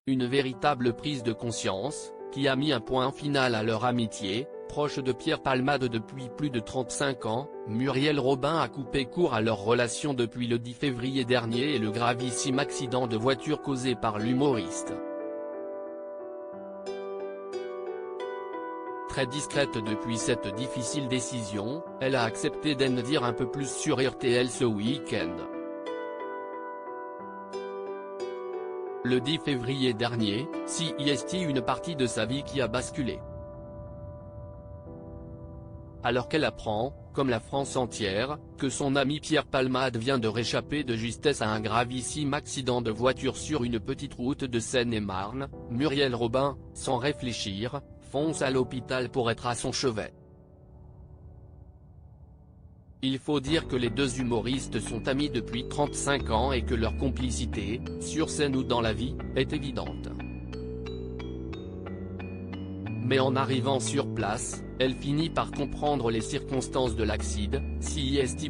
Une véritable prise de conscience, qui a mis un point final à leur amitié. Proche de Pierre Palmade depuis plus de 35 ans, Muriel Robin a coupé court à leur relation depuis le 10 février dernier et le gravissime accident de voiture causé par l'humoriste. Très discrète depuis cette difficile décision, elle a accepté d'en dire un peu plus sur RTL ce week-end. Le 10 février dernier, c'est une partie de sa vie qui a basculé. Alors qu'elle apprend, comme la France entière, que son ami Pierre Palmade vient de réchapper de justesse à un gravissime accident de voiture sur une petite route de Seine-et-Marne, Muriel Robin, sans réfléchir, fonce à l'hôpital pour être à son chevet. Il faut dire que les deux humoristes sont amis depuis 35 ans et que leur complicité, sur scène ou dans la vie, est évidente. Mais en arrivant sur place, elle finit par comprendre les circonstances de l'accident,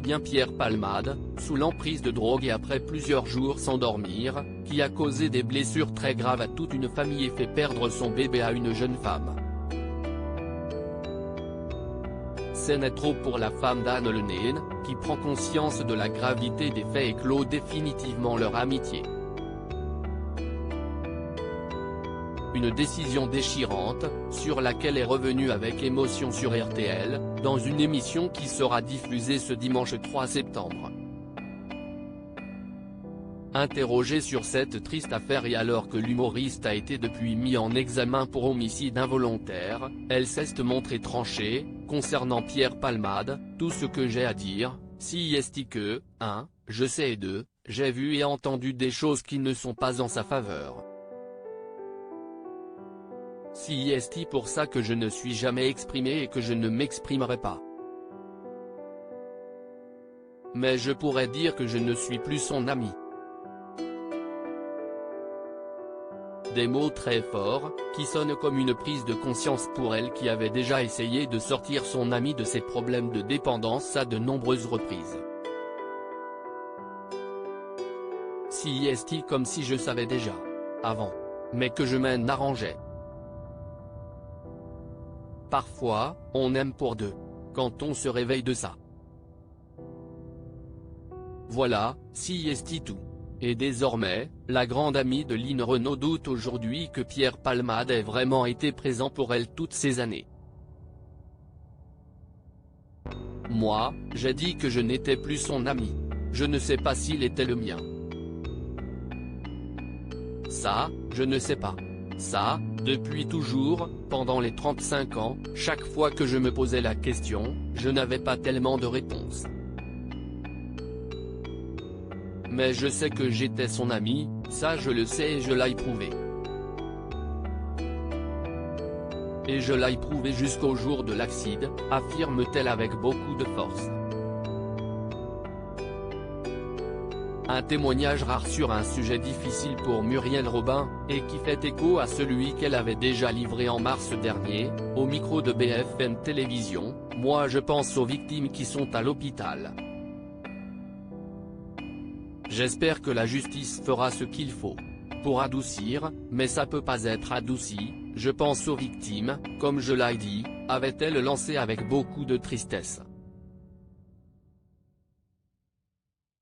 bien Pierre Palmade, sous l'emprise de drogue et après plusieurs jours sans dormir, qui a causé des blessures très graves à toute une famille et fait perdre son bébé à une jeune femme. Ce n'est trop pour la femme d'Anne Le Nain, qui prend conscience de la gravité des faits et clôt définitivement leur amitié. Une décision déchirante, sur laquelle est revenue avec émotion sur RTL, dans une émission qui sera diffusée ce dimanche 3 septembre. Interrogée sur cette triste affaire et alors que l'humoriste a été depuis mis en examen pour homicide involontaire, elle s'est montrée tranchée, concernant Pierre Palmade, tout ce que j'ai à dire, c'est que, 1, je sais et 2, j'ai vu et entendu des choses qui ne sont pas en sa faveur. C'est pour ça que je ne suis jamais exprimé et que je ne m'exprimerai pas. Mais je pourrais dire que je ne suis plus son ami. Des mots très forts, qui sonnent comme une prise de conscience pour elle qui avait déjà essayé de sortir son ami de ses problèmes de dépendance à de nombreuses reprises. C'est comme si je savais déjà. Avant. Mais que je m'en arrangeais. Parfois, on aime pour deux. Quand on se réveille de ça. Voilà, c'est tout. Et désormais, la grande amie de Line Renaud doute aujourd'hui que Pierre Palmade ait vraiment été présent pour elle toutes ces années. Moi, j'ai dit que je n'étais plus son ami. Je ne sais pas s'il était le mien. Ça, je ne sais pas. Ça, depuis toujours, pendant les 35 ans, chaque fois que je me posais la question, je n'avais pas tellement de réponse. Mais je sais que j'étais son ami, ça je le sais et je l'ai prouvé. Et je l'ai prouvé jusqu'au jour de l'accident, affirme-t-elle avec beaucoup de force. Un témoignage rare sur un sujet difficile pour Muriel Robin, et qui fait écho à celui qu'elle avait déjà livré en mars dernier, au micro de BFM Télévision, « Moi je pense aux victimes qui sont à l'hôpital. J'espère que la justice fera ce qu'il faut. Pour adoucir, mais ça peut pas être adouci, je pense aux victimes, comme je l'ai dit », avait-elle lancé avec beaucoup de tristesse.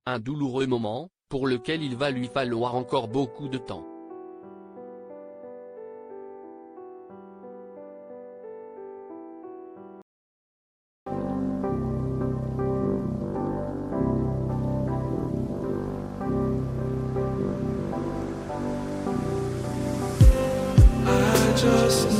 Un douloureux moment, pour lequel il va lui falloir encore beaucoup de temps. Just